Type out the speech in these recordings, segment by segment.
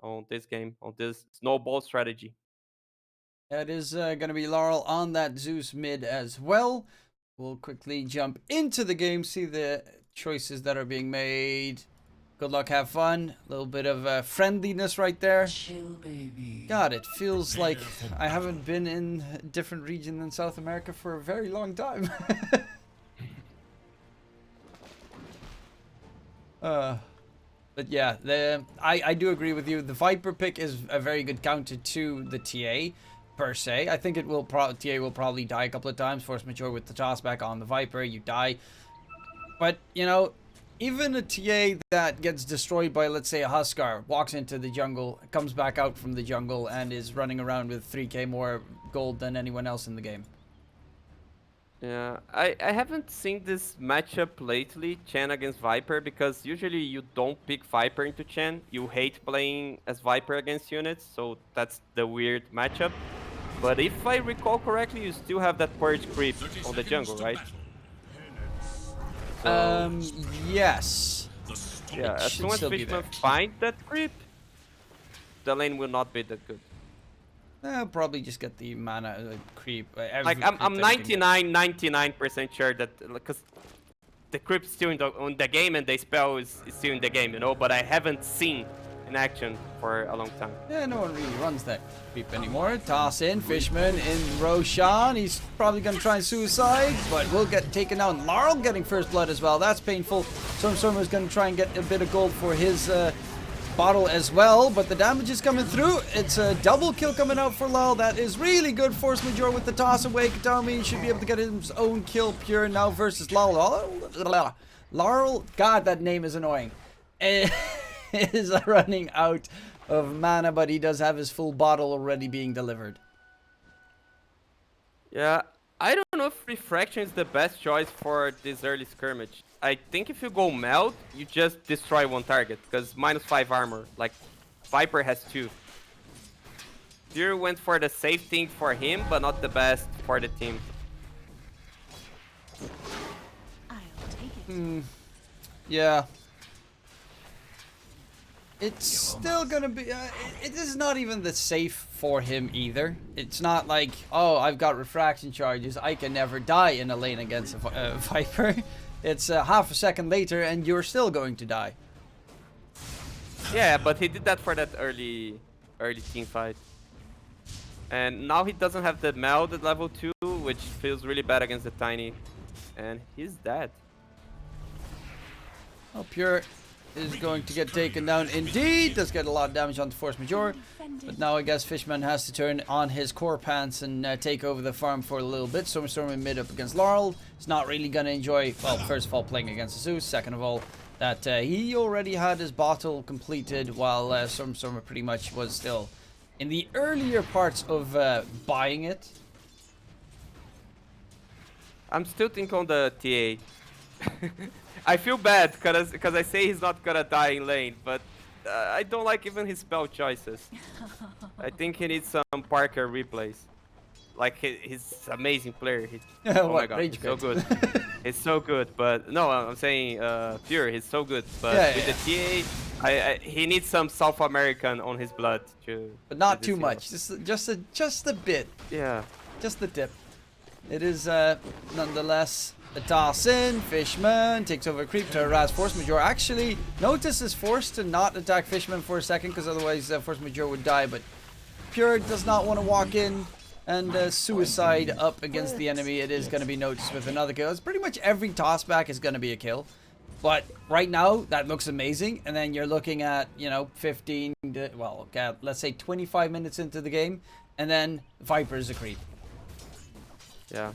on this game, on this snowball strategy. That is going to be Laurel on that Zeus mid as well. We'll quickly jump into the game, see the choices that are being made. Good luck, have fun. A little bit of friendliness right there. Chill, baby. God, it feels like I haven't been in a different region than South America for a very long time. But yeah, I do agree with you. The Viper pick is a very good counter to the TA, per se. I think it will TA will probably die a couple of times. Force Majeure with the toss back on the Viper, you die. But, you know, even a TA that gets destroyed by, let's say, a Huskar, walks into the jungle, comes back out from the jungle, and is running around with 3k more gold than anyone else in the game. Yeah, I haven't seen this matchup lately, Chen against Viper, because usually you don't pick Viper into Chen. You hate playing as Viper against units, so that's the weird matchup. But if I recall correctly, you still have that Purge creep on the jungle, right? Yes. Yeah, as soon as Fishman finds that creep, the lane will not be that good. I'll probably just get the mana creep. Like I'm 99% sure that, because the creep's still in the game and the spell is still in the game, you know. But I haven't seen in action for a long time. Yeah, no one really runs that creep anymore. Toss in Fishman in Roshan. He's probably gonna try and suicide, but will get taken down. Laurel getting first blood as well. That's painful. Stormstormer's gonna try and get a bit of gold for his bottle as well, but the damage is coming through. It's a double kill coming out for Laurel. That is really good. Force Majeure with the toss away. Katami should be able to get his own kill. Pure now versus Laurel. Laurel, God, that name is annoying. Is running out of mana, but he does have his full bottle already being delivered. Yeah, I don't know if Refraction is the best choice for this early skirmish. I think if you go Meld, you just destroy one target, because -5 armor. Like, Viper has 2. Fear went for the safe thing for him, but not the best for the team. I'll take it. Yeah. It's still gonna be... it is not even the safe for him either. It's not like, oh, I've got refraction charges, I can never die in a lane against a Viper. It's half a second later and you're still going to die. Yeah, but he did that for that early team fight. And now he doesn't have the Meld at level 2, which feels really bad against the Tiny. And he's dead. Oh, Pure is going to get taken down indeed. Does get a lot of damage on the Force Majeure. But now I guess Fishman has to turn on his core pants and take over the farm for a little bit. Stormstormer mid up against Laurel. He's not really going to enjoy, well, first of all, playing against Zeus. Second of all, that he already had his bottle completed while Stormstormer pretty much was still in the earlier parts of buying it. I'm still thinking on the TA. I feel bad because I say he's not gonna die in lane, but I don't like even his spell choices. I think he needs some Parker replays. Like, he's amazing player. Oh my god, he's so good. He's so good, but no, I'm saying Pure, he's so good. But with the TA, he needs some South American on his blood to. But not too much. Just a bit. Yeah. Just the tip. It is nonetheless a toss in. Fishman takes over creep to harass Force Majeure. Actually, Notice is forced to not attack Fishman for a second because otherwise Force Majeure would die. But Pure does not want to walk in and suicide up against the enemy. It is going to be Notice with another kill. It's pretty much every toss back is going to be a kill. But right now, that looks amazing. And then you're looking at, you know, 15 to, well, let's say 25 minutes into the game. And then Viper is a creep. Yeah,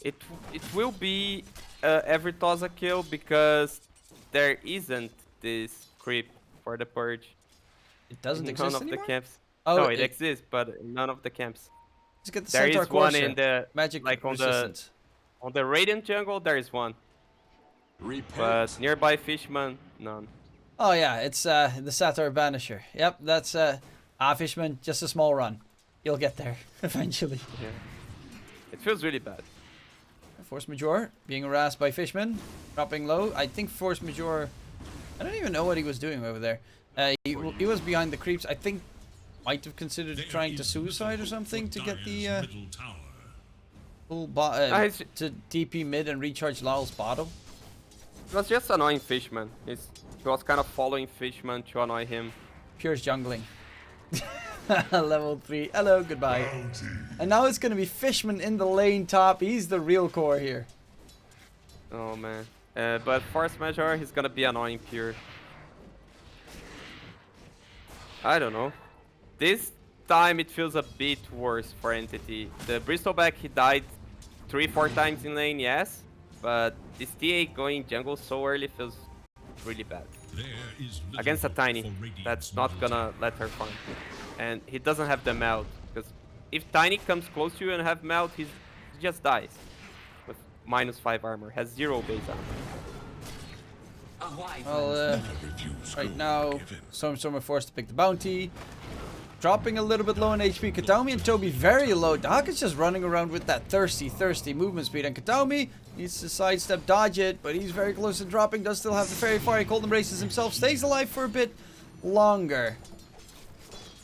it will be every toss a kill because there isn't this creep for the purge. It doesn't exist none of anymore? the camps. Oh, no, it exists, but in none of the camps. Let's get the There Centaur is one Courser. in the Magic like resistance. on the Radiant jungle. There is one, but nearby Fishman, none. Oh yeah, it's the Satyr Banisher. Yep, that's Fishman. Just a small run. You'll get there eventually. Yeah. It feels really bad. Force Majeure being harassed by Fishman, dropping low. I think Force Majeure, I don't even know what he was doing over there. He was behind the creeps. I think might have considered trying to suicide or something to get the full to DP mid and recharge Lyle's bottom. It was just annoying Fishman. He was kind of following Fishman to annoy him. Pure's jungling. Level 3. Hello, goodbye. And now it's gonna be Fishman in the lane top. He's the real core here. Oh man. But Force Major, he's gonna be annoying Pure. I don't know. This time it feels a bit worse for Entity. The Bristleback, he died 3-4 times in lane, yes. But this TA going jungle so early feels really bad. Against a Tiny, that's not gonna let her farm. And he doesn't have the melt, because if Tiny comes close to you and have melt, he just dies. With -5 armor, has 0 base armor. Well, right now, Storm are forced to pick the bounty. Dropping a little bit low on HP. Kataomi and Toby very low. Dahak is just running around with that thirsty movement speed. And Kataomi needs to sidestep, dodge it, but he's very close to dropping. Does still have the Fairy Fire. Cold Embraces himself. Stays alive for a bit longer.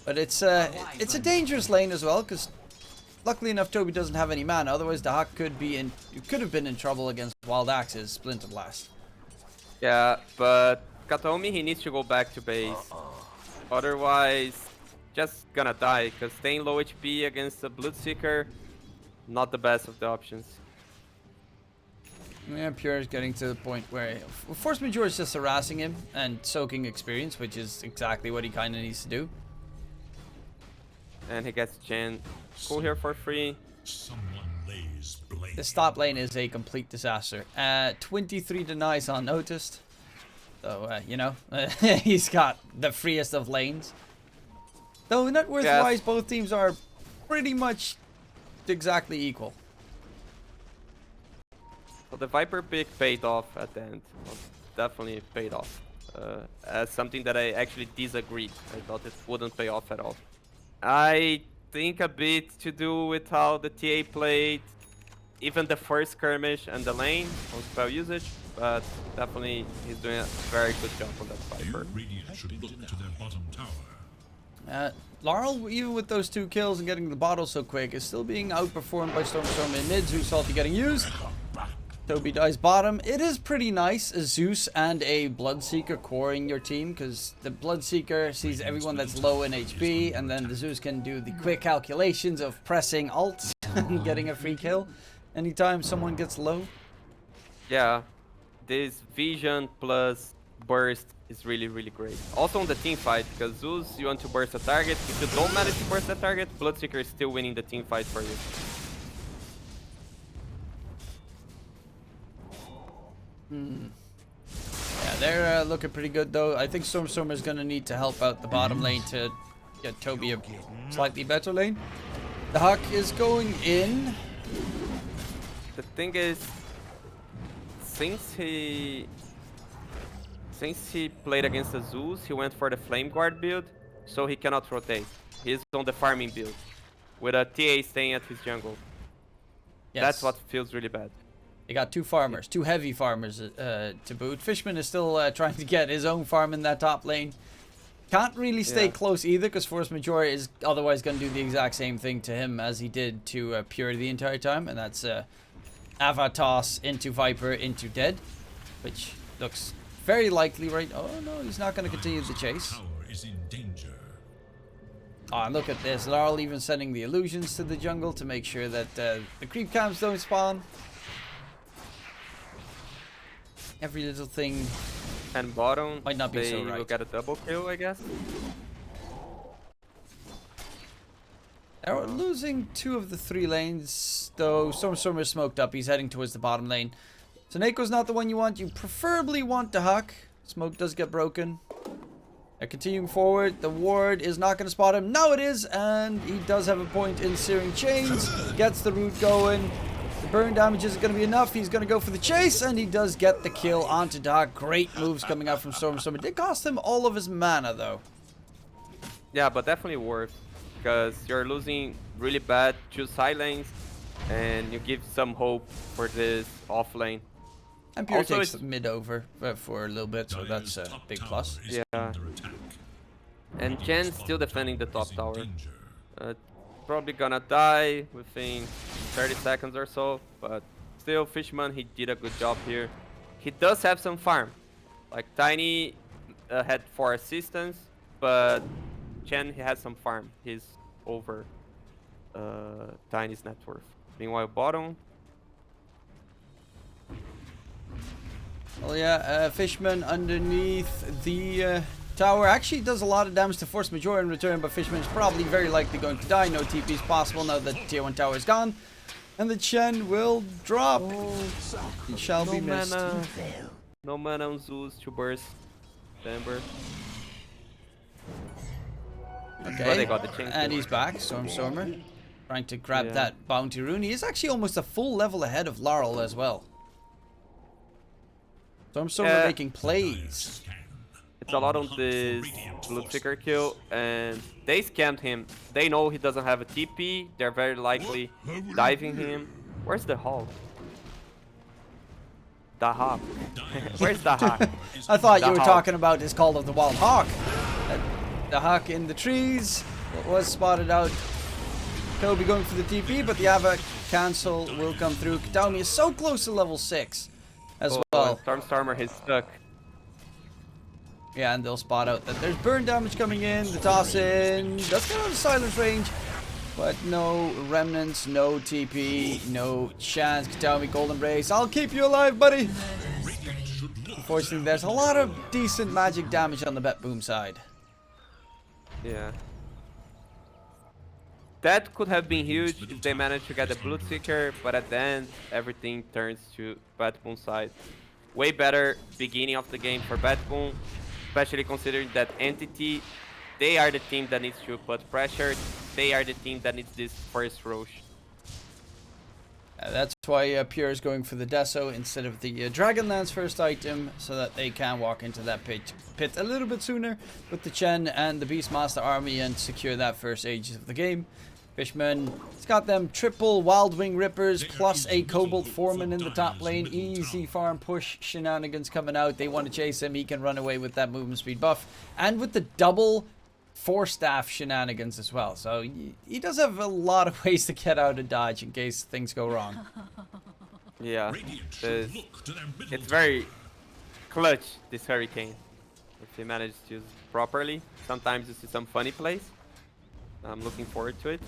But it's a dangerous lane as well, because luckily enough Toby doesn't have any mana. Otherwise Dahak could have been in trouble against Wild Axe's Splinter Blast. Yeah, but Kataomi, he needs to go back to base. Otherwise, just gonna die, because staying low HP against a Bloodseeker, not the best of the options. Yeah, Pure is getting to the point where Force Major is just harassing him and soaking experience, which is exactly what he kind of needs to do. And he gets Jen cool here for free. This top lane is a complete disaster. 23 denies unnoticed. So, you know, he's got the freest of lanes. Though net worth-wise, both teams are pretty much exactly equal. So the Viper pick paid off at the end. Well, definitely paid off. As something that I actually disagreed. I thought it wouldn't pay off at all. I think a bit to do with how the TA played even the first skirmish and the lane on spell usage, but definitely he's doing a very good job on that Viper. Laurel, even with those 2 kills and getting the bottle so quick, is still being outperformed by Storm in mid. Zeus Salty getting used. Toby dies bottom. It is pretty nice, a Zeus and a Bloodseeker coring your team, because the Bloodseeker sees everyone that's low in HP, and then the Zeus can do the quick calculations of pressing alt and getting a free kill anytime someone gets low. Yeah, this vision plus burst is really, really great. Also on the team fight, because Zeus, you want to burst a target. If you don't manage to burst a target, Bloodseeker is still winning the team fight for you. Yeah, they're looking pretty good though. I think Storm is gonna need to help out the bottom lane to get Toby a slightly better lane. The Huck is going in. The thing is, since he played against the Zeus, he went for the Flame Guard build, so he cannot rotate. He's on the farming build, with a TA staying at his jungle. Yes. That's what feels really bad. They got 2 farmers, 2 heavy farmers to boot. Fishman is still trying to get his own farm in that top lane. Can't really stay close either, because Force Major is otherwise going to do the exact same thing to him as he did to Pure the entire time, and that's Ava toss into Viper into Dead, which looks very likely, right? Oh no, he's not going to continue the chase. Oh, and look at this. Laurel even sending the illusions to the jungle to make sure that the creep camps don't spawn. Every little thing. And bottom, might not be so right. They will get a double kill, I guess. They're losing 2 of the 3 lanes, though Storm is smoked up. He's heading towards the bottom lane. So Neko's not the one you want. You preferably want the Huck. Smoke does get broken. They're continuing forward. The ward is not going to spot him. Now it is, and he does have a point in Searing Chains. Gets the root going. The burn damage isn't going to be enough. He's going to go for the chase, and he does get the kill onto Dahak. Great moves coming out from Storm. It did cost him all of his mana, though. Yeah, but definitely worth, because you're losing really bad 2 side lanes, and you give some hope for this off lane. And Pure takes mid over for a little bit, so that's a big plus. Yeah. And Chen still defending the top tower. Probably gonna die within 30 seconds or so, but still, Fishman, he did a good job here. He does have some farm. Like Tiny had 4 assistants, but Chen, he has some farm. He's over Tiny's net worth. Meanwhile, bottom. Well, yeah, Fishman underneath the tower actually does a lot of damage to Force Majeure in return, but Fishman is probably very likely going to die. No TP is possible now that Tier 1 tower is gone. And the Chen will drop. He shall be missed. No mana on Zeus to burst Ember. Okay, But they got the Chen and kill. he's back, Stormer. Trying to grab that bounty rune. He is actually almost a full level ahead of Laurel as well. Stormer making plays. It's a lot on this Bloodseeker kill, and they scammed him. They know he doesn't have a TP. They're very likely diving him. Where's the Hawk? The Hawk. Where's the Hawk? I thought you were Hawk. talking about his Call of the Wild Hawk. The Hawk in the trees was spotted out. Kobe going for the TP, but the Ava cancel will come through. Kataomi is so close to level 6 as well. Stormer, he's stuck. Yeah, and they'll spot out that there's burn damage coming in. The toss in does get out of silence range, but no remnants, no TP, no chance. Kataomi golden race. I'll keep you alive, buddy. Unfortunately, there's a lot of decent magic damage on the BetBoom side. Yeah. That could have been huge if they managed to get the Bloodseeker, but at the end, everything turns to BetBoom side. Way better beginning of the game for BetBoom, especially considering that Entity, they are the team that needs to put pressure. They are the team that needs this first Roche. That's why Pure is going for the Deso instead of the Dragonlance first item, so that they can walk into that pit a little bit sooner with the Chen and the Beastmaster army and secure that first ages of the game. Fishman, it's got them triple Wild Wing Rippers plus a Cobalt Foreman in the top lane. Easy farm push shenanigans coming out. They want to chase him. He can run away with that movement speed buff. And with the double 4-staff shenanigans as well. So he does have a lot of ways to get out of dodge in case things go wrong. Yeah, it's very clutch, this Hurricane. If he manages to use it properly, sometimes you see some funny plays. I'm looking forward to it.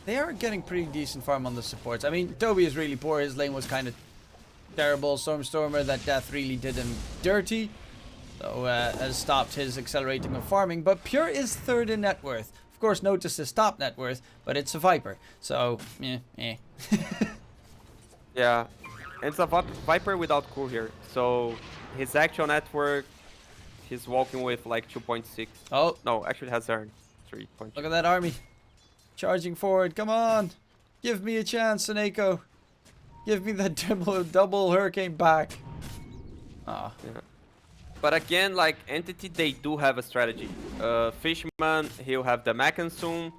They are getting pretty decent farm on the supports. I mean, Toby is really poor. His lane was kind of terrible. Stormer, that death really did him dirty. So has stopped his accelerating of farming. But Pure is 3rd in net worth. Of course, Notice is top net worth, but it's a Viper. So, eh. Yeah, it's a Viper without cool here. So his actual net worth, he's walking with like 2.6. Oh, No, actually has earned 3.2. look at that army. Charging forward. Come on. Give me a chance, Seneko. Give me that double Hurricane back. Ah. Yeah. But again, like Entity, they do have a strategy. Fishman, he'll have the Mechan soon.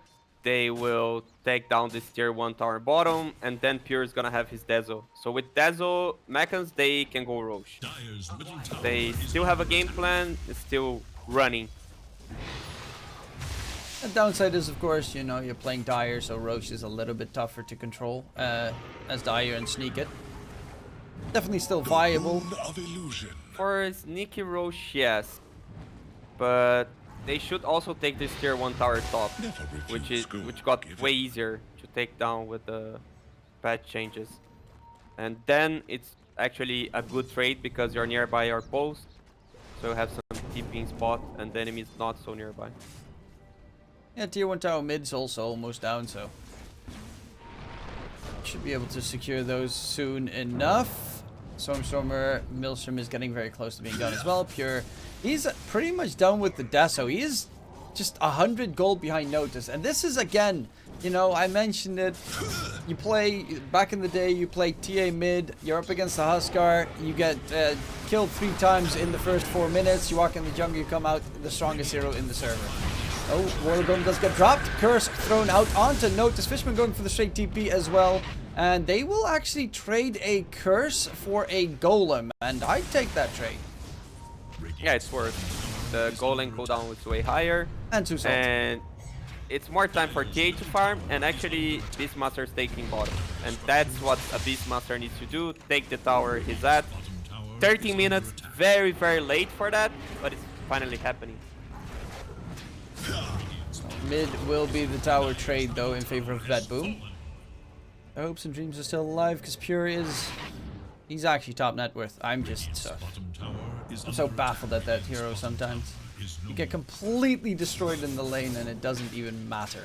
They will take down this tier 1 tower bottom, and then Pure is gonna have his Dezo. So with Dezo Mechans, they can go Roche. They still have a game plan, it's still running. The downside is, of course, you know, you're playing Dire, so Roche is a little bit tougher to control as Dire and Sneak it. Definitely still viable. For Sneaky Roche, yes. But they should also take this tier 1 tower top, which got way easier to take down with the patch changes. And then it's actually a good trade because you're nearby your post, so you have some TPing spot and the enemy is not so nearby. Yeah, tier 1 tower mid's also almost down, so should be able to secure those soon enough. Stormer, Milstrom is getting very close to being done as well. Pure, he's pretty much done with the Deso. He is just 100 gold behind Notice. And this is, again, you know, I mentioned it. You play, back in the day, you play TA mid. You're up against the Huskar. You get killed 3 times in the first 4 minutes. You walk in the jungle, you come out the strongest hero in the server. Oh, Wargolem does get dropped. Curse thrown out onto Notice. Fishman going for the straight TP as well. And they will actually trade a Curse for a Golem. And I'd take that trade. Yeah, it's worse. The golem cooldown was way higher. And 2 salt. And it's more time for TA to farm, and actually Beastmaster's taking bottom. And that's what a Beastmaster needs to do, take the tower he's at. 13 minutes, very, very late for that, but it's finally happening. Mid will be the tower trade though in favor of BetBoom. Our hopes and dreams are still alive because Pure is... He's actually top net worth. I'm so baffled at that hero sometimes. You get completely destroyed in the lane and it doesn't even matter.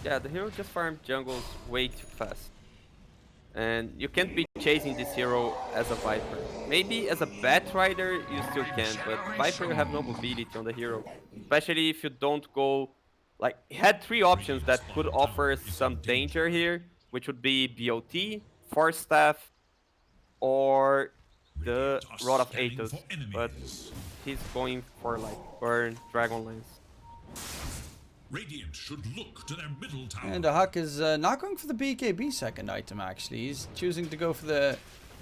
Yeah, the hero just farmed jungles way too fast. And you can't be chasing this hero as a Viper. Maybe as a Bat Rider you still can, but Viper you have no mobility on the hero. Especially if you don't go... Like, he had 3 options that could offer some danger here, which would be BOT, Force Staff, or the Rod of Aethys. But he's going for like Burn, Dragonlance. Radiant should look to their middle tower. And Huck is not going for the BKB second item actually. He's choosing to go for the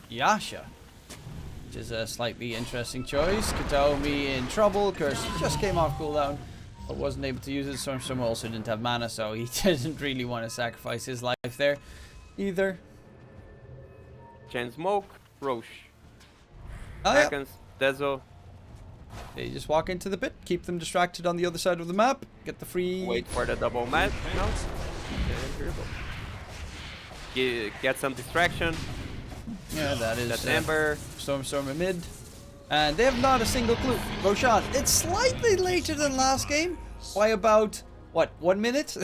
Yasha, which is a slightly interesting choice. Kataomi in trouble. Curse just came off cooldown, but wasn't able to use it. Storm also didn't have mana, so he didn't really want to sacrifice his life there either. Chain Smoke, Roche. Oh, yeah. Seconds, Dezo. They just walk into the pit, keep them distracted on the other side of the map, get the free... Wait for the double match. No. Get some distraction. Yeah, that is That's Ember. Storm in mid. And they have not a single clue. Roshan, it's slightly later than last game. By about, what, 1 minute?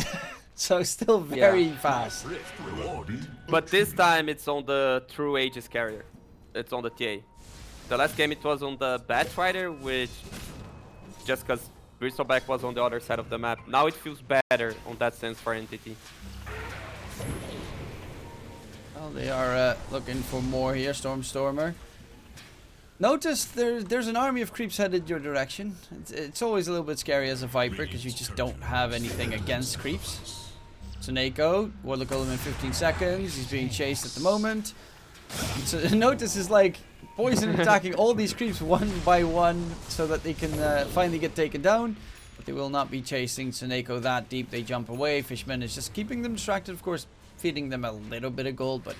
So still very fast. But this time it's on the True Aegis carrier. It's on the TA. The last game it was on the Bat Rider, which just because Bristleback was on the other side of the map. Now it feels better on that sense for Entity. Well, they are looking for more here, Stormer. Notice there's an army of creeps headed your direction. It's always a little bit scary as a Viper because you just don't have anything against creeps. Tsuneko, Warlock Golem in 15 seconds. He's being chased at the moment. So notice is like Poison attacking all these creeps one by one so that they can finally get taken down. But they will not be chasing Tsuneko that deep. They jump away. Fishman is just keeping them distracted, of course, feeding them a little bit of gold, but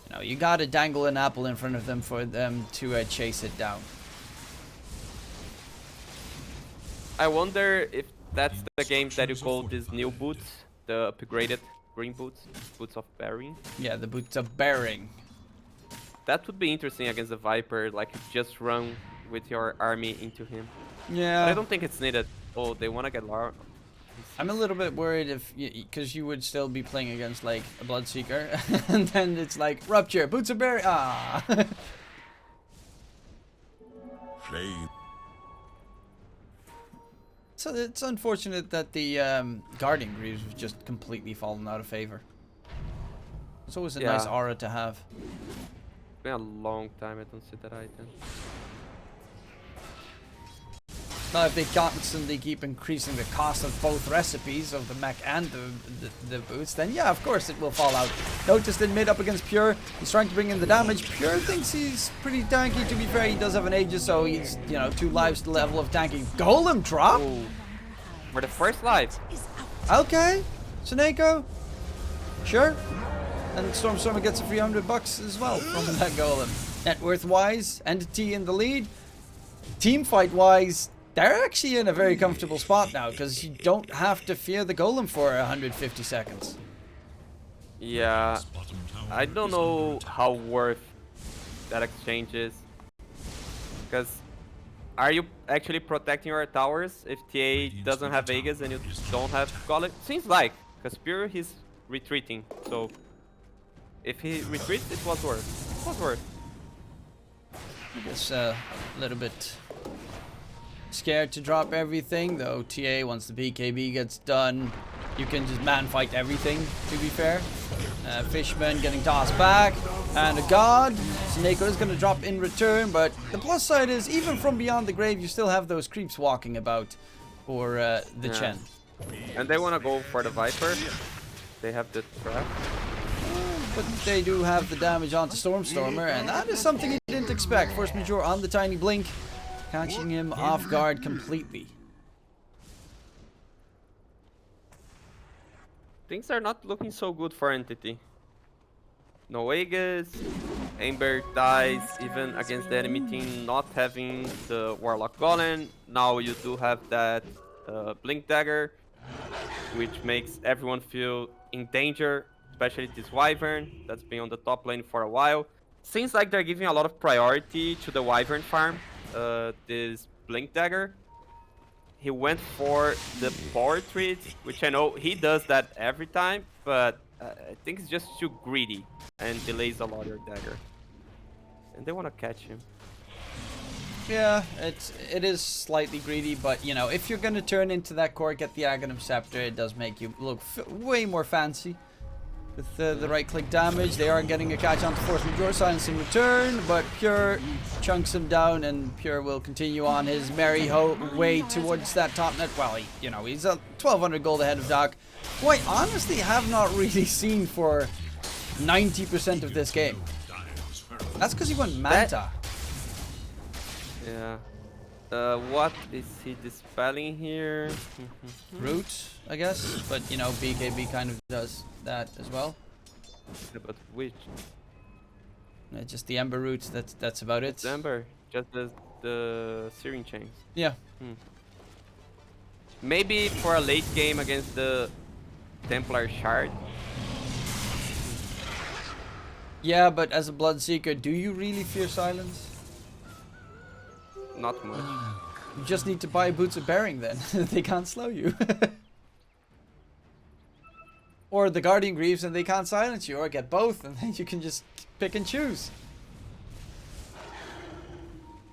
you know, you gotta dangle an apple in front of them for them to chase it down. I wonder if that's the game that you call these new boots, the upgraded green boots, boots of bearing. Yeah, the boots of bearing. That would be interesting against the Viper, like just run with your army into him. Yeah. But I don't think it's needed. Oh, they want to get Lara. I'm a little bit worried if, because you would still be playing against like a Bloodseeker, and then it's like Rupture, boots of bearing. Ah. Flame. So it's unfortunate that the Guardian Greaves have just completely fallen out of favor. It's always a nice aura to have. It's been a long time I don't see that item. Now, if they constantly keep increasing the cost of both recipes, of the mech and the boots, then yeah, of course it will fall out. Noticed in mid up against Pure. He's trying to bring in the damage. Pure thinks he's pretty tanky, to be fair. He does have an Aegis, so he's, you know, 2 lives to level of tanking. Golem drop? Ooh. For the first life. Okay. Tsuneko? Sure. And Stormer gets a free $100 as well from that Golem. Net worth wise, Entity in the lead. Team fight wise, they're actually in a very comfortable spot now because you don't have to fear the Golem for 150 seconds. Yeah, I don't know how worth that exchange is. Because are you actually protecting your towers if TA doesn't have Aegis and you don't have Golem? Seems like, because Pure he's retreating. So if he retreats, it was worth. It was worth. I guess a little bit scared to drop everything, though TA, once the BKB gets done, you can just man fight everything, to be fair. Fishman getting tossed back, and a god. Tsuneko is going to drop in return, but the plus side is, even from beyond the grave, you still have those creeps walking about for the Chen. And they want to go for the Viper. They have the trap. But they do have the damage onto Stormstormer, and that is something he didn't expect. Force Majeure on the tiny blink, catching him off guard completely. Things are not looking so good for Entity. No Aegis, Ember dies even against the enemy team not having the Warlock Golem. Now you do have that Blink Dagger, which makes everyone feel in danger, especially this Wyvern that's been on the top lane for a while. Seems like they're giving a lot of priority to the Wyvern farm, this Blink Dagger. He went for the power treat, which I know he does that every time, but I think it's just too greedy and delays a lot your dagger. And they want to catch him. Yeah, it is slightly greedy, but you know, if you're gonna turn into that core, get the Aghanim Scepter, it does make you look way more fancy. With the right-click damage, they are getting a catch onto Force Majeure, silence in return, but Pure chunks him down, and Pure will continue on his merry way towards that top net. Well, you know, he's 1,200 gold ahead of Doc, who I honestly have not really seen for 90% of this game. That's because he went Manta. Yeah. What is he dispelling here? Root, I guess, but you know, BKB kind of does that as well. Yeah, but which? Just the Ember Root, that's about it. It's Ember, just the Searing Chains. Yeah. Maybe for a late game against the Templar Shard. Yeah, but as a Bloodseeker, do you really fear silence? Not much. You just need to buy Boots of Bearing then. They can't slow you. Or the Guardian Greaves and they can't silence you, or get both and then you can just pick and choose.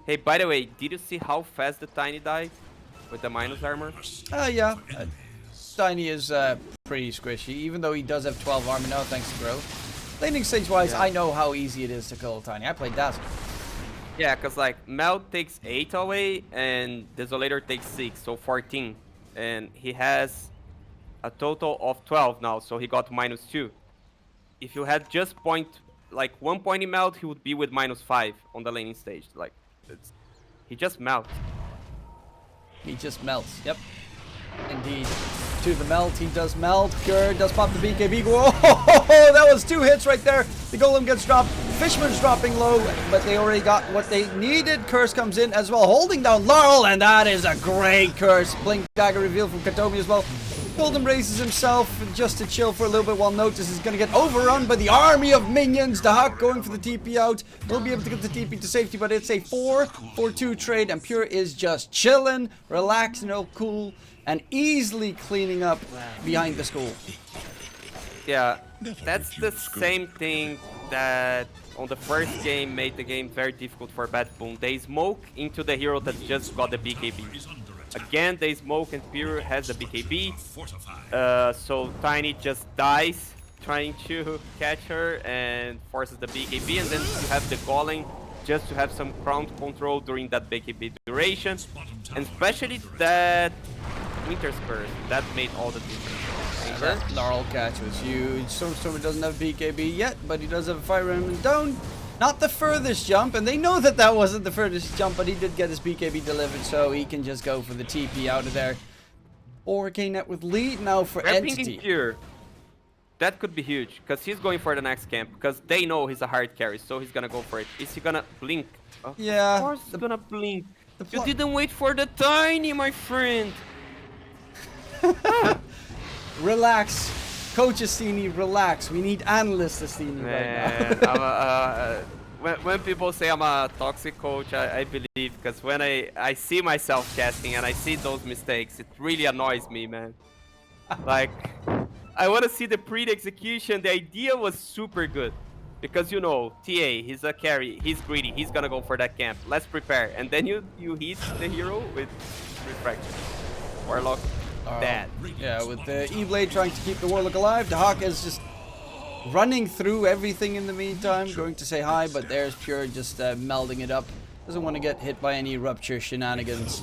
Hey, by the way, did you see how fast the Tiny died with the minus armor? Yeah. Tiny is pretty squishy, even though he does have 12 armor now thanks to growth. Laning stage wise, Yeah. I know how easy it is to kill Tiny. I played Dazzle. Yeah, because like Meld takes 8 away and Desolator takes 6, so 14. And he has a total of 12 now, so he got -2. If you had just like 1 point in Meld, he would be with -5 on the laning stage. Like, he just melts. He just melts. Yep. Indeed. To the melt, he does melt. Pure does pop the BKB. Whoa! That was 2 hits right there. The Golem gets dropped. Fishman's dropping low, but they already got what they needed. Curse comes in as well, holding down Laurel, and that is a great Curse. Blink Dagger reveal from Katomi as well. Golden raises himself just to chill for a little bit while Notice is going to get overrun by the army of minions. Dahak going for the TP out. Will be able to get the TP to safety, but it's a 4-4-2 trade, and Pure is just chilling, relaxed, cool, and easily cleaning up behind the school. Yeah, that's the same thing that on the first game made the game very difficult for BetBoom. They smoke into the hero that just got the BKB. Again, they smoke and Pure has the BKB. So Tiny just dies trying to catch her and forces the BKB, and then you have the Golem just to have some ground control during that BKB duration. And especially that Winter's Curse, that made all the difference. That Laurel catch was huge. Stormstormer doesn't have BKB yet, but he does have a Fire Element down. Not the furthest jump, and they know that that wasn't the furthest jump, but he did get his BKB delivered, so he can just go for the TP out of there. 4K net with lead now for We're Entity. thinking Pure. That could be huge, because he's going for the next camp, because they know he's a hard carry, so he's gonna go for it. Is he gonna blink? Yeah. Of course he's gonna blink. You didn't wait for the Tiny, my friend. Relax. Coach Estini, relax. We need analyst Estini right now. When people say I'm a toxic coach, I believe, because when I see myself casting and I see those mistakes, it really annoys me, man. Like, I want to see the pre-execution. The idea was super good. Because, you know, TA, he's a carry, he's greedy, he's gonna go for that camp. Let's prepare. And then you hit the hero with Refraction. Warlock, dead. Yeah, with the E-Blade trying to keep the Warlock alive, the Hawk is just running through everything in the meantime, going to say hi, but there's Pure just melding it up. Doesn't want to get hit by any Rupture shenanigans.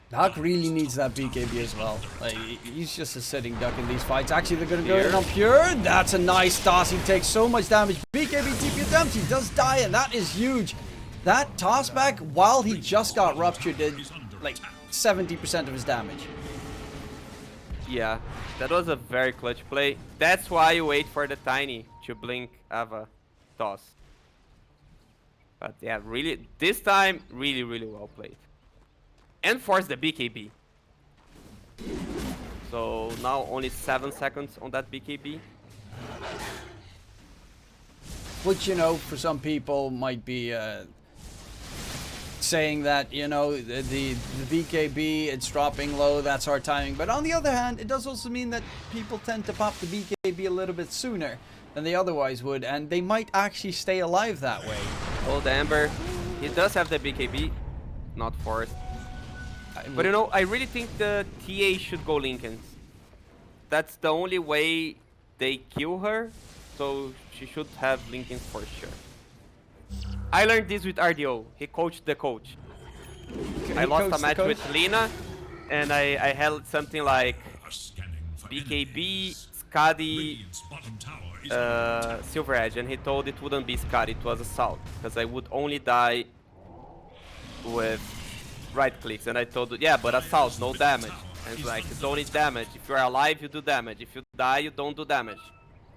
Doc really needs that BKB as well. Like, he's just a sitting duck in these fights. Actually, they're going to go in on Pure. That's a nice toss. He takes so much damage. BKB TP attempt. He does die, and that is huge. That toss back, while he just got ruptured, did like 70% of his damage. Yeah, that was a very clutch play. That's why you wait for the Tiny to blink Ava toss. But yeah, really, this time, really, really well played. And force the BKB. So now only 7 seconds on that BKB. Which, you know, for some people might be saying that, you know, the BKB, it's dropping low, that's hard timing. But on the other hand, it does also mean that people tend to pop the BKB a little bit sooner than they otherwise would. And they might actually stay alive that way. Old Amber, he does have the BKB, not forced. But you know, I really think the TA should go Lincolns. That's the only way they kill her, so she should have Lincolns for sure. I learned this with RDO. He coached the coach. I lost a match with Lina, and I held something like BKB, Skadi, Silver Edge, and he told it wouldn't be Skadi, it was Assault, because I would only die with right clicks, and I told it, yeah, but Assault, no damage. And it's like, you don't need damage. If you're alive, you do damage. If you die, you don't do damage.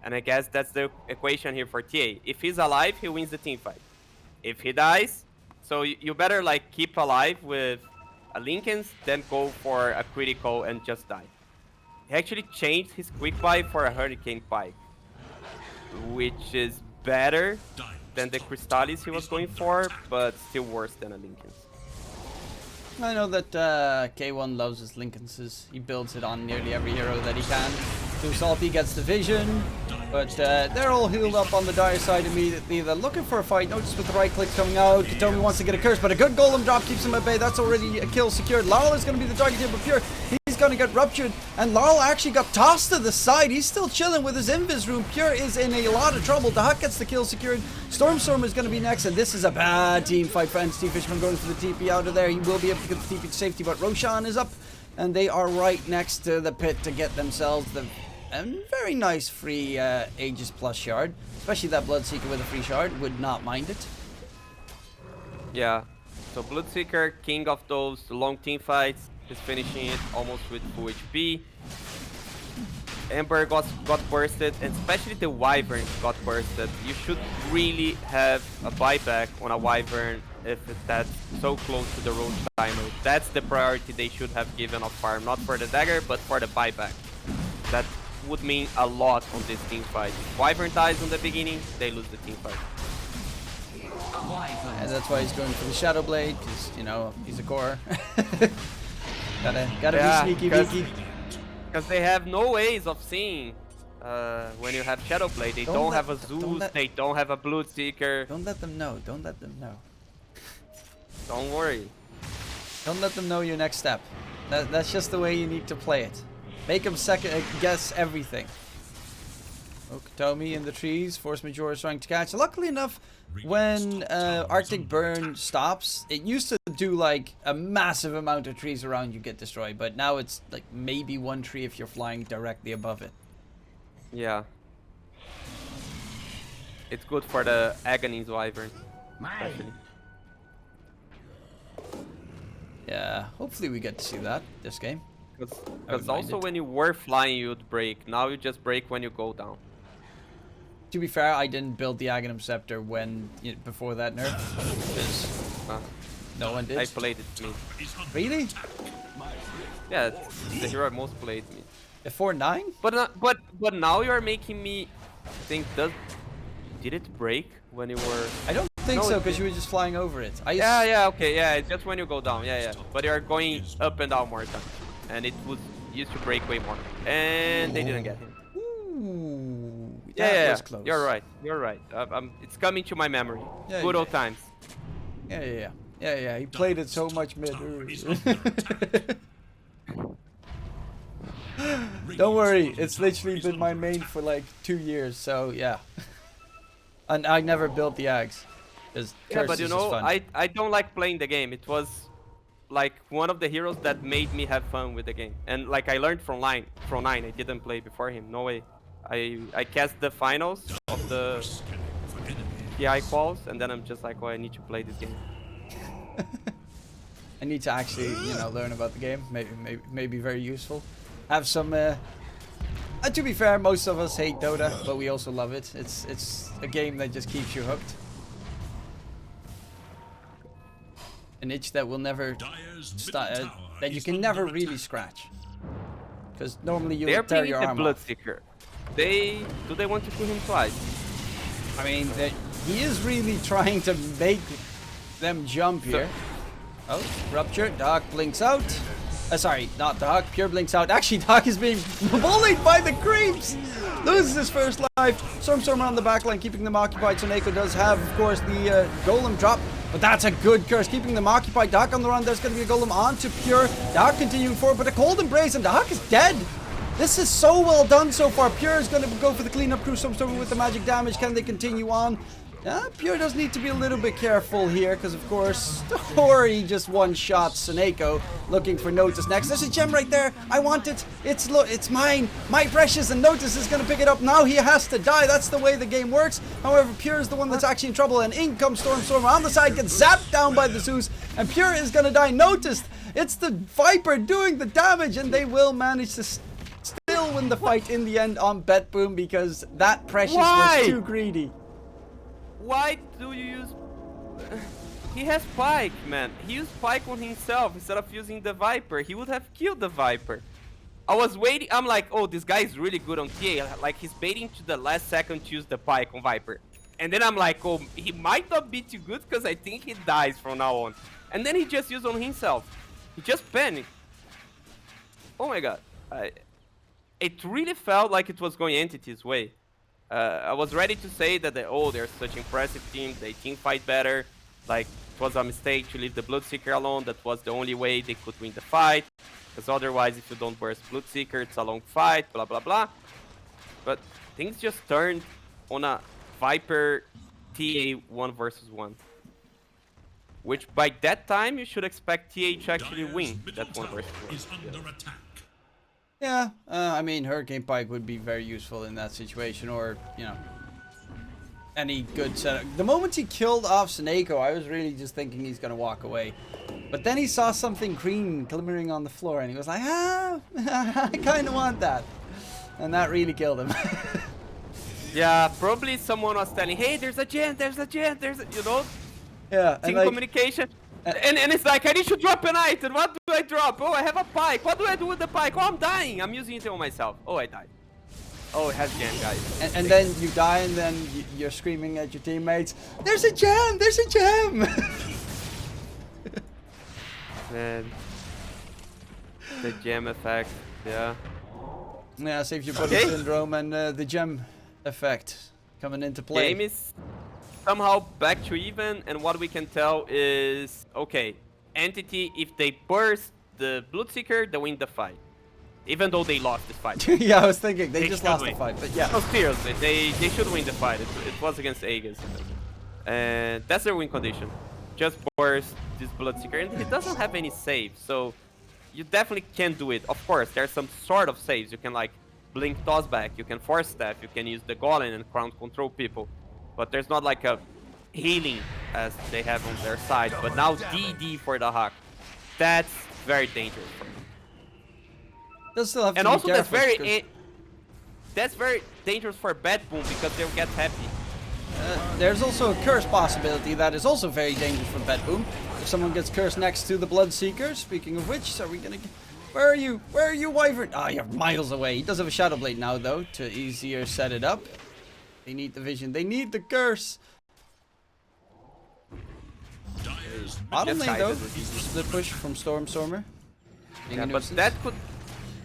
And I guess that's the equation here for TA. If he's alive, he wins the team fight. If he dies, so you better like keep alive with a Lincoln's, then go for a critical and just die. He actually changed his quick buy for a Hurricane Pike, which is better than the Crystallis he was going for, but still worse than a Lincoln's. I know that K1 loves his Lincolns. He builds it on nearly every hero that he can. Too Salty gets the vision, but they're all healed up on the dire side immediately. They're looking for a fight. Notice with the right click coming out. Katomi wants to get a curse, but a good golem drop keeps him at bay. That's already a kill secured. Laurel is going to be the target here, but Pure, he's going to get ruptured, and Laurel actually got tossed to the side. He's still chilling with his invis room. Pure is in a lot of trouble. The Huck gets the kill secured. Stormstormer is going to be next, and this is a bad team fight for NXT. Fishman going for the TP out of there. He will be able to get the TP to safety, but Roshan is up, and they are right next to the pit to get themselves the very nice free Aegis Plus shard. Especially that Bloodseeker with a free shard. Would not mind it. Yeah, so Bloodseeker, king of those long team fights, is finishing it almost with full HP. Ember got bursted, and especially the Wyvern got bursted. You should really have a buyback on a Wyvern if that's so close to the road timer. That's the priority they should have given off farm, not for the dagger, but for the buyback. That would mean a lot on this team fight. If Wyvern dies in the beginning, they lose the team fight. And that's why he's going for the Shadow Blade, because, you know, he's a core. gotta be sneaky beaky. Because they have no ways of seeing when you have Shadow Blade. They don't have a Zeus, they don't have a Bloodseeker. Don't let them know. Don't let them know. Don't worry. Don't let them know your next step. That's just the way you need to play it. Make them second guess everything. Okatomi in the trees. Force Majeure is trying to catch. Luckily enough, when Arctic Burn stops, it used to do like a massive amount of trees around you get destroyed, but now it's like maybe one tree if you're flying directly above it. Yeah. It's good for the Aghanim Wyvern, especially. Yeah, hopefully we get to see that this game. Because also when you were flying, you'd break. Now you just break when you go down. To be fair, I didn't build the Aghanim Scepter when before that nerf. Because no one did. I played it mid. Really? Yeah, it's the hero I most played mid. A 4-9? But now you are making me think. Did it break when you were? I don't think so, because you were just flying over it. Yeah, okay, yeah. It's just when you go down. Yeah. But you are going up and down more times, and it used to break way more, and they didn't get him. Ooh, yeah. Close. You're right. It's coming to my memory. Yeah, Good old times. Yeah. He played it so much mid. Don't worry, it's literally been my main for like 2 years. So yeah, and I never built the Ags. Yeah, but you know, I don't like playing the game. It was like one of the heroes that made me have fun with the game. And like I learned from Nine. I didn't play before him. No way. I cast the finals of the TI quals, and then I'm just like, oh, I need to play this game. I need to actually, you know, learn about the game. Maybe very useful. Have some. To be fair, most of us hate Dota, but we also love it. It's a game that just keeps you hooked. An itch that will never that you can never really scratch. Because normally you They're tear playing your the arm off. Bloodseeker. Do they want to kill him twice? I mean, he is really trying to make them jump here. Oh, Rupture. Doc blinks out. Sorry, not Doc. Pure blinks out. Actually, Doc is being bullied by the creeps. Loses his first life. Stormstormer on the backline, keeping them occupied. Soneko does have, of course, the golem drop. But that's a good curse, keeping them occupied. Doc on the run. There's going to be a golem onto Pure. Doc continuing forward, but a cold embrace, and Doc is dead. This is so well done so far. Pure is going to go for the cleanup crew. Stormstormer with the magic damage. Can they continue on? Pure does need to be a little bit careful here, because of course, Tori just one-shot Soneko, looking for Notice next. There's a gem right there. I want it. It's mine. My precious, and Notice is going to pick it up. Now he has to die. That's the way the game works. However, Pure is the one that's actually in trouble, and in comes Stormstormer on the side, gets zapped down by the Zeus, and Pure is going to die. Noticed. It's the Viper doing the damage, and they will manage to still win the fight in the end on BetBoom, because that precious was too greedy. Why do you use... He has Pike, man. He used Pike on himself instead of using the Viper. He would have killed the Viper. I was waiting. I'm like, oh, this guy is really good on TA. Like, he's baiting to the last second to use the Pike on Viper. And then I'm like, oh, he might not be too good because I think he dies from now on. And then he just used on himself. He just panicked. Oh my god. It really felt like it was going Entity's way. I was ready to say that they're such impressive team, they team fight better, like it was a mistake to leave the Bloodseeker alone, that was the only way they could win the fight, because otherwise if you don't burst Bloodseeker it's a long fight, blah blah blah. But things just turned on a Viper TA 1 versus 1. Which by that time you should expect TA to actually win that 1 versus 1. Yeah, I mean, Hurricane Pike would be very useful in that situation, or, you know, any good setup. The moment he killed off Soneko, I was really just thinking he's going to walk away. But then he saw something green glimmering on the floor, and he was like, I kind of want that. And that really killed him. Yeah, probably someone was telling, hey, there's a gem, you know? Yeah, Team like, communication. And it's like, I need to drop an item. What do I drop? Oh, I have a Pike. What do I do with the Pike? Oh, I'm dying. I'm using it on myself. Oh, I died. Oh, it has gem, guys. and then you die, and then you're screaming at your teammates, there's a gem! There's a gem! Man. The gem effect. Yeah. Yeah, save your body syndrome and the gem effect coming into play. Game is somehow back to even, and what we can tell is, okay, Entity, if they burst the Bloodseeker, they win the fight. Even though they lost this fight. Yeah, I was thinking, they just should lost win. the fight, but yeah. No, seriously, they should win the fight. It was against Aegis. And that's their win condition. Just burst this Bloodseeker, and it doesn't have any save, so you definitely can do it. Of course, there's some sort of saves. You can like blink toss back, you can force staff, you can use the golem and ground control people. But there's not like a healing as they have on their side. But now DD for the Hawk. That's very dangerous for them. They'll still have to And be also careful, that's very dangerous for BetBoom because they'll get happy. there's also a curse possibility that is also very dangerous for BetBoom. If someone gets cursed next to the Bloodseeker, speaking of which, are we gonna get... Where are you? Where are you, Wyvern? Ah, you're miles away. He does have a Shadow Blade now, though, to easier set it up. They need the vision. They need the curse. Bottom lane, though. The push from Stormstormer. Yeah, but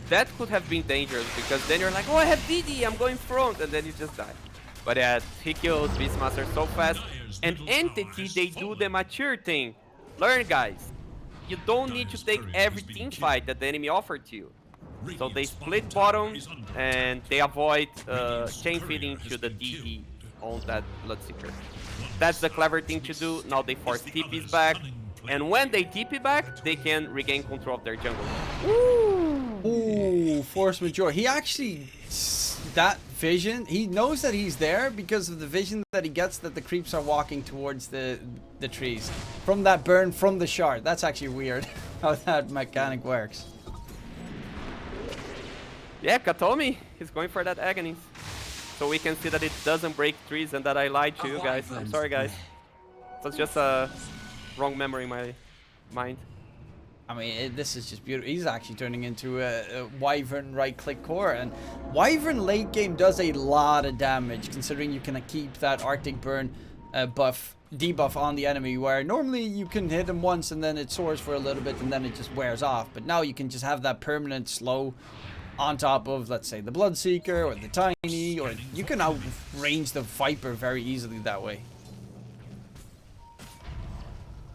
that could have been dangerous because then you're like, oh, I have DD, I'm going front, and then you just die. But yeah, he killed Beastmaster so fast. And Entity, they do the mature thing. Learn, guys. You don't need to take every team fight that the enemy offered to you. So they split bottom and they avoid chain feeding to the DD on that Bloodseeker. That's the clever thing to do. Now they force TPs back. And when they TP back, they can regain control of their jungle. Ooh, force majeure. He actually, that vision, he knows that he's there because of the vision that he gets that the creeps are walking towards the trees. From that burn from the shard. That's actually weird how that mechanic works. Yeah, Katomi is going for that agony. So we can see that it doesn't break trees and that I lied to you guys. I'm sorry, guys. That's just a wrong memory in my mind. I mean, this is just beautiful. He's actually turning into a Wyvern right-click core, and Wyvern late game does a lot of damage, considering you can keep that Arctic Burn debuff on the enemy, where normally you can hit him once and then it soars for a little bit and then it just wears off. But now you can just have that permanent slow on top of, let's say, the Bloodseeker or the Tiny, or you can outrange the Viper very easily that way.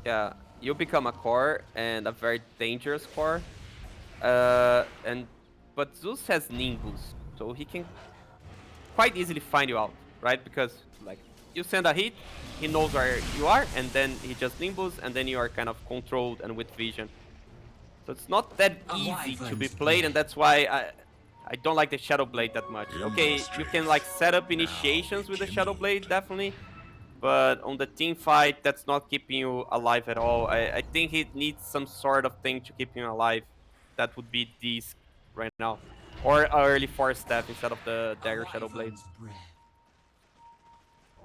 Yeah, you become a core and a very dangerous core. But Zeus has Nimbus, so he can quite easily find you out, right? Because like you send a hit, he knows where you are, and then he just Nimbus, and then you are kind of controlled and with vision. So it's not that easy to be played, and that's why I don't like the Shadow Blade that much. Okay, you can like set up initiations with the Shadow Blade, definitely. But on the team fight, that's not keeping you alive at all. I think it needs some sort of thing to keep you alive. That would be these right now. Or early force step instead of the Dagger Shadow Blade.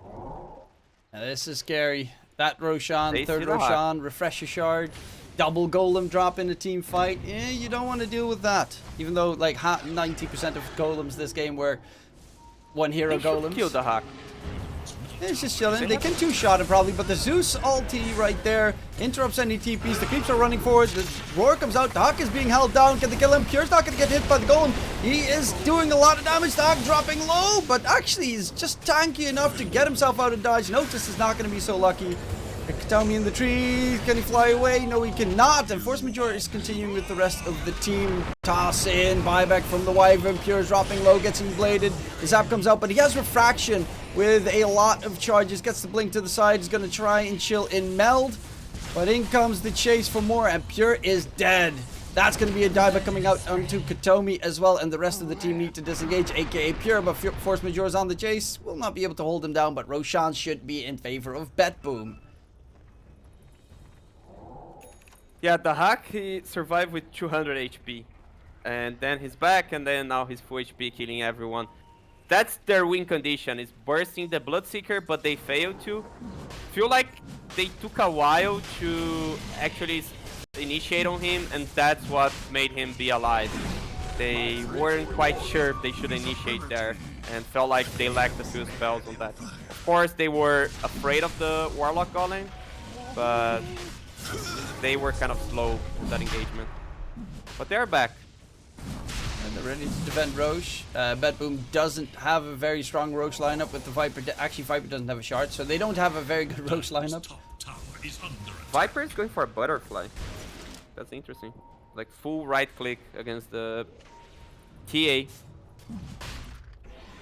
Now this is scary. That Roshan, They third see the Roshan, Refresher Shard, double Golem drop in a team fight. Yeah, you don't want to deal with that. Even though like 90% of golems this game were one hero They should golems. kill the Hawk. It's just chilling. They can two-shot him probably, but the Zeus ulti right there interrupts any TPs. The creeps are running forward. The roar comes out. The Hawk is being held down. Can they kill him? Pure's not going to get hit by the Golem. He is doing a lot of damage. The Hawk dropping low, but actually he's just tanky enough to get himself out of dodge. Notice is not going to be so lucky. Katomi in the trees. Can he fly away? No, he cannot. And Force Majeure is continuing with the rest of the team. Toss in. Buyback from the Wyvern. Pure's dropping low. Gets bladed. The Zap comes out, but he has Refraction with a lot of charges. Gets the blink to the side. He's going to try and chill in Meld. But in comes the chase for more, and Pure is dead. That's going to be a dive coming out onto Katomi as well, and the rest of the team need to disengage, aka Pure, but Force Majeure is on the chase. Will not be able to hold him down, but Roshan should be in favor of BetBoom. Yeah, the Hawk, he survived with 200 HP. And then he's back, and then now he's full HP, killing everyone. That's their win condition, is bursting the Bloodseeker, but they failed to. Feel like they took a while to actually initiate on him, and that's what made him be alive. They weren't quite sure if they should initiate there, and felt like they lacked a few spells on that. Of course, they were afraid of the Warlock Golem, but they were kind of slow in that engagement. But they're back. And they're ready to defend Roche. BetBoom doesn't have a very strong Roche lineup with the Viper. Actually, Viper doesn't have a shard, so they don't have a very good Roche lineup. Top tower is under attack. Viper is going for a Butterfly. That's interesting. Like full right click against the TA.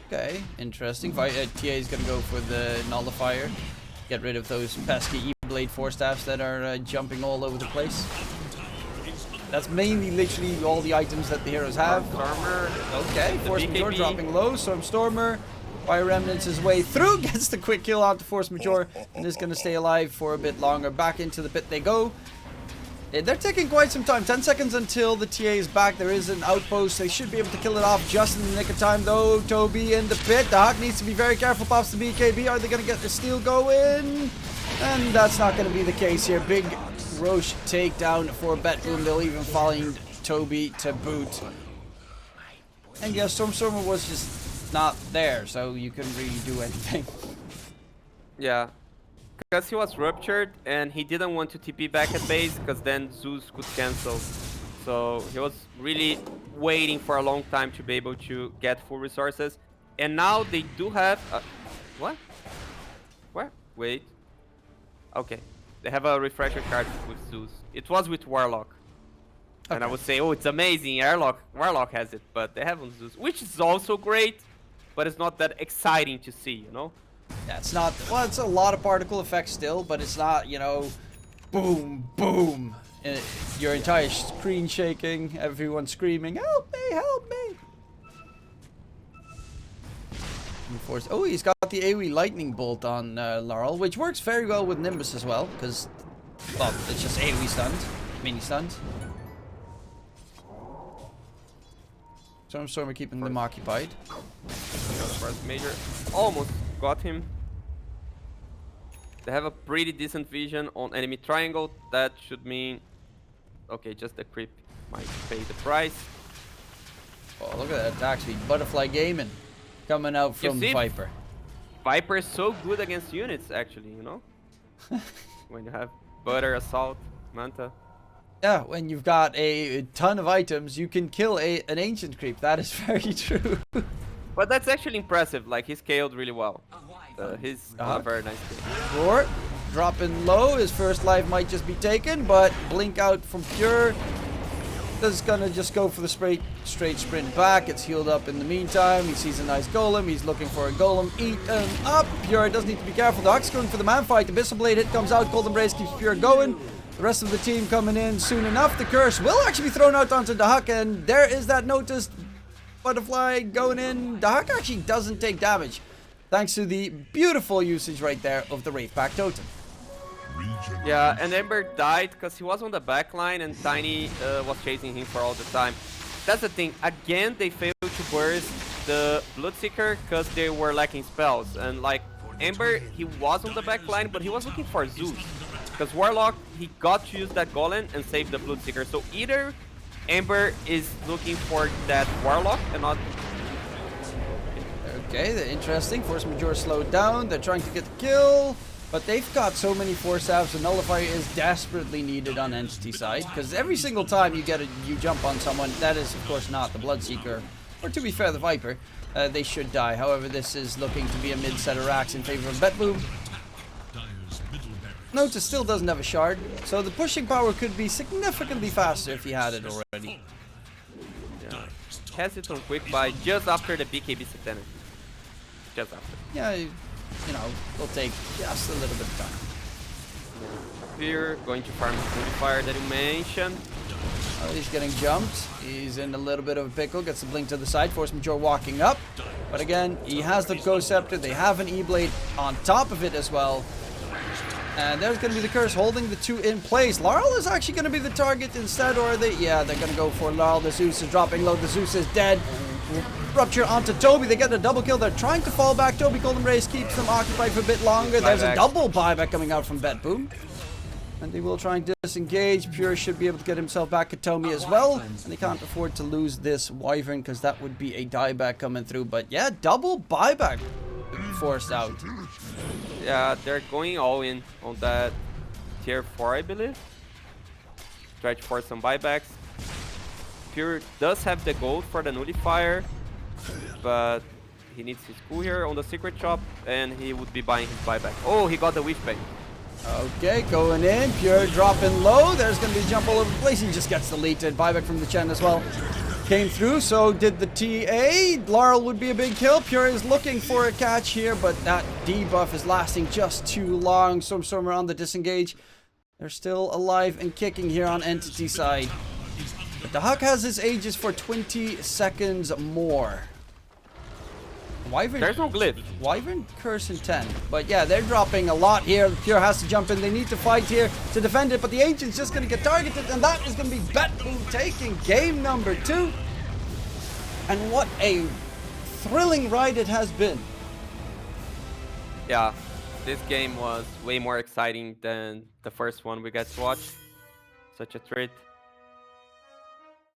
Okay, interesting. TA is going to go for the Nullifier. Get rid of those pesky E-Blade 4-staffs that are jumping all over the place. That's mainly literally all the items that the heroes have. Stormer. Okay, Force Majeure dropping low. Stormer, Fire Remnants his way through, gets the quick kill onto Force Majeure, and is going to stay alive for a bit longer. Back into the pit they go. They're taking quite some time. 10 seconds until the TA is back. There is an outpost. They should be able to kill it off just in the nick of time, though. Toby in the pit. The Hawk needs to be very careful. Pops the BKB. Are they going to get the steal going? And that's not going to be the case here. Big Roche takedown for BetBoom. They'll even find Toby to boot. And yeah, Stormer was just not there, so you couldn't really do anything. Yeah. Because he was ruptured and he didn't want to TP back at base because then Zeus could cancel. So he was really waiting for a long time to be able to get full resources. And now they do have... what? Where? Wait. Okay. They have a refresher card with Zeus. It was with Warlock. Okay. And I would say, oh, it's amazing. Warlock has it, but they have on Zeus, which is also great, but it's not that exciting to see, you know? Yeah, it's not, well, it's a lot of particle effects still, but it's not, you know, boom, boom. Your entire screen shaking, everyone screaming, help me, help me. Oh, he's got the AoE lightning bolt on Laurel, which works very well with Nimbus as well, because, well, it's just AoE stunned, mini stunned. Stormstormer keeping them occupied. First major almost got him. They have a pretty decent vision on enemy triangle. That should mean, okay, just the creep might pay the price. Oh, look at that attack speed. Butterfly Gaming coming out from Viper. Viper is so good against units, actually, you know? When you have Butter, Assault, Manta. Yeah, when you've got a ton of items, you can kill an ancient creep. That is very true. But that's actually impressive. Like, he scaled really well. He's a very nice kill. Roar, dropping low. His first life might just be taken, but blink out from Pure. Is gonna just go for the straight sprint back. It's healed up in the meantime. He sees a nice golem. He's looking for a golem. Eat him up. Pure does need to be careful. The Huck's going for the man fight. The Abyssal Blade hit comes out. Golden Brace keeps Pure going. The rest of the team coming in soon enough. The curse will actually be thrown out onto the Huck, and there is that noticed butterfly going in. The Huck actually doesn't take damage, thanks to the beautiful usage right there of the Wraith Pack totem. Yeah, and Ember died because he was on the back line and Tiny was chasing him for all the time. That's the thing. Again, they failed to burst the Bloodseeker because they were lacking spells. And like Ember, he was on the back line, but he was looking for Zeus. Because Warlock, he got to use that Golem and save the Bloodseeker. So either Ember is looking for that Warlock and not... Okay, interesting. Force Majeure slowed down. They're trying to get the kill. But they've got so many Force Salves, the Nullifier is desperately needed on Entity side. Because every single time you jump on someone, that is of course not the Bloodseeker. Or to be fair, the Viper. They should die. However, this is looking to be a mid-set of racks in favor of BetBoom. Notice still doesn't have a shard, so the pushing power could be significantly faster if he had it already. Yeah. Has it on quick buy just after the BKB Satanic. Just after. Yeah, you know, it'll take just a little bit of time. Here, going to farm the Qualifier that you mentioned. Oh, he's getting jumped. He's in a little bit of a pickle. Gets the blink to the side. Force Majeure walking up. But again, he has the Ghost Scepter. They have an E-Blade on top of it as well. And there's going to be the curse holding the two in place. Laurel is actually going to be the target instead, or are they? Yeah, they're going to go for Laurel. The Zeus is dropping low. The Zeus is dead. Rupture onto Toby. They get a double kill. They're trying to fall back. Toby Golden Race keeps them occupied for a bit longer. There's a double buyback coming out from BetBoom. And they will try and disengage. Pure should be able to get himself back at Tomy as well. And they can't afford to lose this Wyvern because that would be a dieback coming through. But yeah, double buyback forced out. Yeah, they're going all in on that tier 4, I believe. Try to force some buybacks. Pure does have the gold for the Nullifier, but he needs his cool here on the secret shop, and he would be buying his buyback. Oh, he got the Whiff Bang. Okay, going in. Pure dropping low. There's going to be a jump all over the place. He just gets deleted. Buyback from the Chen as well. Came through, so did the TA. Laurel would be a big kill. Pure is looking for a catch here, but that debuff is lasting just too long. Stormstormer on the disengage. They're still alive and kicking here on Entity side. But the Huck has his Aegis for 20 seconds more. Wyvern, there's no glyph. Wyvern curse in 10. But yeah, they're dropping a lot here. Pure has to jump in. They need to fight here to defend it. But the Ancient's just going to get targeted. And that is going to be BetBoom taking game number 2. And what a thrilling ride it has been. Yeah, this game was way more exciting than the first one we got to watch. Such a treat.